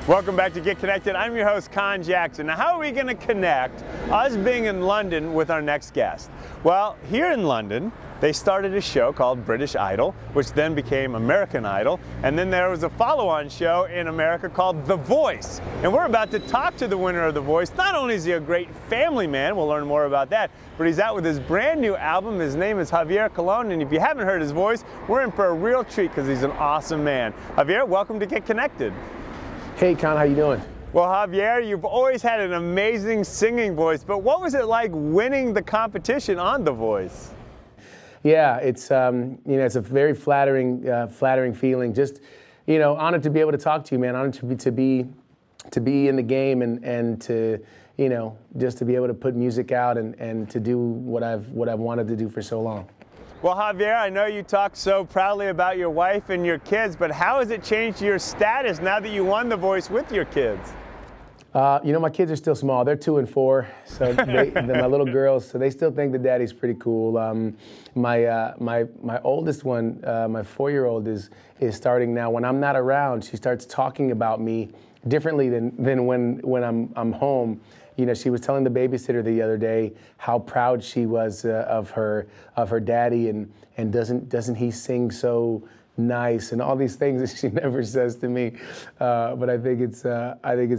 Welcome back to Get Connected. I'm your host, Conn Jackson. Now, how are we going to connect us being in London with our next guest? Well, here in London, they started a show called British Idol, which then became American Idol. And then there was a follow-on show in America called The Voice. And we're about to talk to the winner of The Voice. Not only is he a great family man, we'll learn more about that, but he's out with his brand new album. His name is Javier Colon. And if you haven't heard his voice, we're in for a real treat because he's an awesome man. Javier, welcome to Get Connected. Hey, Conn, how you doing? Well, Javier, you've always had an amazing singing voice, but what was it like winning the competition on The Voice? Yeah, it's it's a very flattering feeling. Just, honored to be able to talk to you, man. Honored to be in the game and to, just to be able to put music out and to do what I've wanted to do for so long. Well, Javier, I know you talk so proudly about your wife and your kids, but how has it changed your status now that you won The Voice with your kids? My kids are still small. They're 2 and 4, so they're my little girls, so they still think that daddy's pretty cool. My oldest one, my 4-year-old, is starting now. When I'm not around, she starts talking about me differently than when I'm home. She was telling the babysitter the other day how proud she was of her daddy, and doesn't he sing so nice, and all these things that she never says to me. But I think it's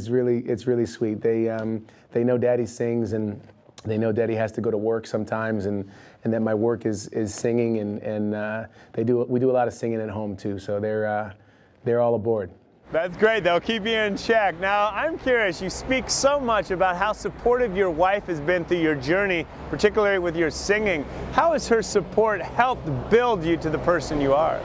really sweet. They know daddy sings, and they know daddy has to go to work sometimes, and that my work is singing, and we do a lot of singing at home too. So they're all aboard. That's great. They'll keep you in check. Now, I'm curious, you speak so much about how supportive your wife has been through your journey, particularly with your singing. How has her support helped build you to the person you are?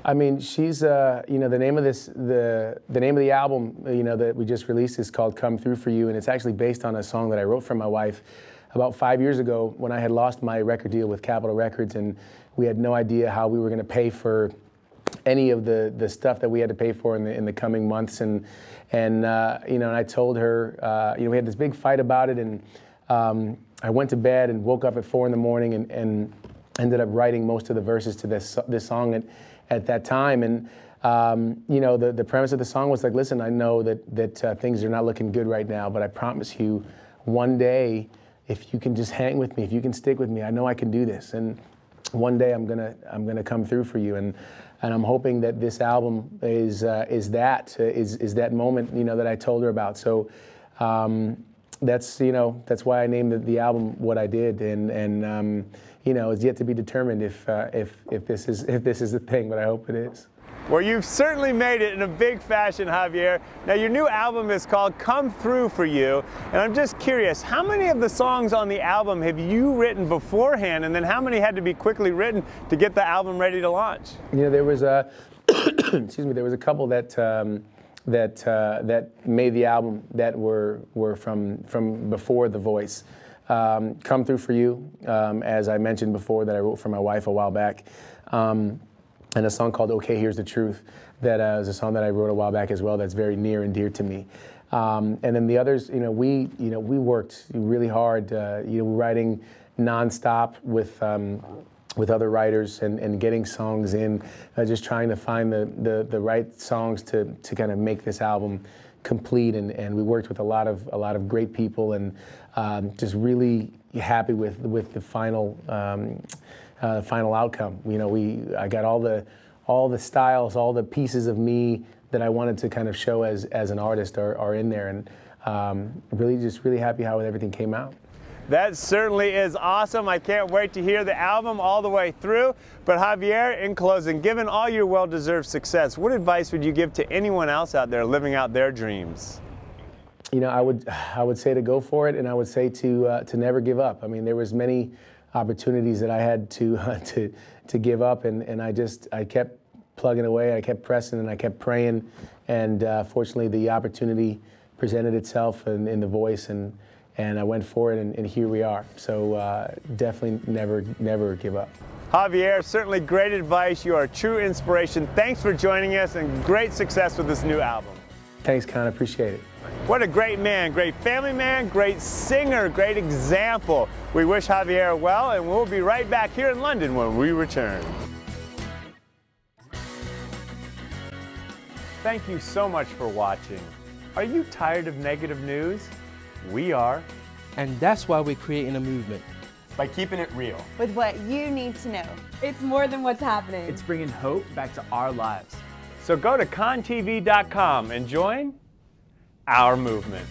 I mean, she's, the name of the album, that we just released is called Come Through For You, and it's actually based on a song that I wrote for my wife about 5 years ago when I had lost my record deal with Capitol Records, and we had no idea how we were going to pay for any of the stuff that we had to pay for in the coming months, and I told her, we had this big fight about it, and I went to bed and woke up at 4 in the morning and ended up writing most of the verses to this song at that time, and the premise of the song was like, listen, I know that things are not looking good right now, but I promise you, one day, if you can just hang with me, if you can stick with me, I know I can do this, and one day I'm gonna come through for you, and I'm hoping that this album is that moment that I told her about. So that's why I named the album what I did, and it's yet to be determined if this is the thing, but I hope it is. Well, you've certainly made it in a big fashion, Javier. Now, your new album is called Come Through For You, and I'm just curious, how many of the songs on the album have you written beforehand, and then how many had to be quickly written to get the album ready to launch? There was a, there was a couple that made the album that were from before The Voice. Come Through For You, as I mentioned before, that I wrote for my wife a while back. And a song called Okay, Here's the Truth, that is a song that I wrote a while back as well that's very near and dear to me. And then the others, we worked really hard, writing nonstop with other writers and getting songs in, just trying to find the right songs to kind of make this album complete. And we worked with a lot of great people, and just really happy with the final outcome. I got all the styles, all the pieces of me that I wanted to kind of show as an artist are in there, and really happy how everything came out. That certainly is awesome. I can't wait to hear the album all the way through. But Javier, in closing, given all your well-deserved success, what advice would you give to anyone else out there living out their dreams? I would say to go for it, and I would say to never give up. I mean, there was many opportunities that I had to give up, and I kept plugging away, I kept pressing, and I kept praying, and fortunately the opportunity presented itself in The Voice, and I went for it, and here we are. So definitely never give up. Javier, certainly great advice. You are a true inspiration. Thanks for joining us, and great success with this new album. Thanks, Conn. I appreciate it. What a great man, great family man, great singer, great example. We wish Javier well, and we'll be right back here in London when we return. thank you so much for watching. Are you tired of negative news? We are. And that's why we're creating a movement. By keeping it real. With what you need to know. It's more than what's happening. It's bringing hope back to our lives. So go to conntv.com and join our movement.